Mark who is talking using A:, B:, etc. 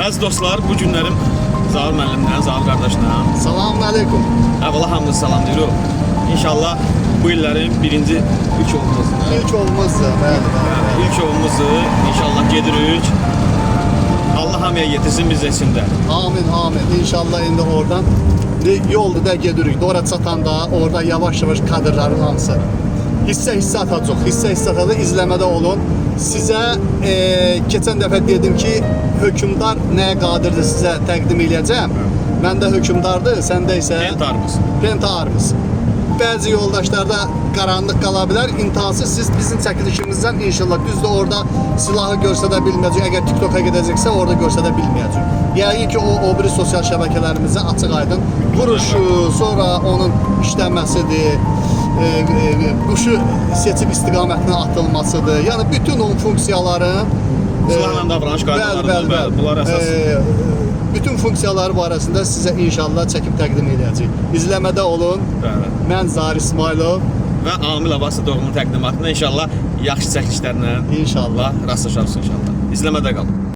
A: Əziz dostlar, bu günlərim Zaur müəllimlə, Zaur qardaşla.
B: Selamun aleyküm.
A: Əvvəla hamınızı salamlayırıq. İnşallah bu illərin birinci üç olmazdır.
B: İlk olmazsa, bəli.
A: İlk olmazdır. İnşallah gedirik. Allah hamıya yetirsin biz içində.
B: Amin, amin. İnşallah indi oradan yolda da gedirik. Orada çatanda orada yavaş-yavaş kadrların hamısı hissə atacaq. Hissə atacaq, izləmədə olun. Sizə keçən dəfə dedim ki, hökümdar nəyə qadirdir sizə təqdim eləyəcəm. Məndə hökümdardır, səndə isə Pentaarmız. Bəzi yoldaşlarda qaranlıq qala bilər. İntihası siz bizim çəkilişimizdən inşallah düzdür orada silahı görsə də bilməyəcək. Əgər TikTok'a gedəcəksə orada görsə də bilməyəcək. Yəqin ki o biri sosial şəbəkələrimizə açıq aydın vuruşu, sonra onun işləməsidir. Quşu seçib istiqamətinə atılmasıdır. Yəni bütün o funksiyaların
A: silahla davranış qaydaları, bunlar əsas.
B: Bütün funksiyaları barəsində sizə inşallah çəkib təqdim edəcəyik. İzləmədə olun.
A: Bəli.
B: Mən Zaur İsmailov
A: Və Amil Abbaslı doğumun təqdimatında inşallah yaxşı çəkilişlərlə
B: İnşallah
A: rastlaşarız inşallah. İzləmədə qalın.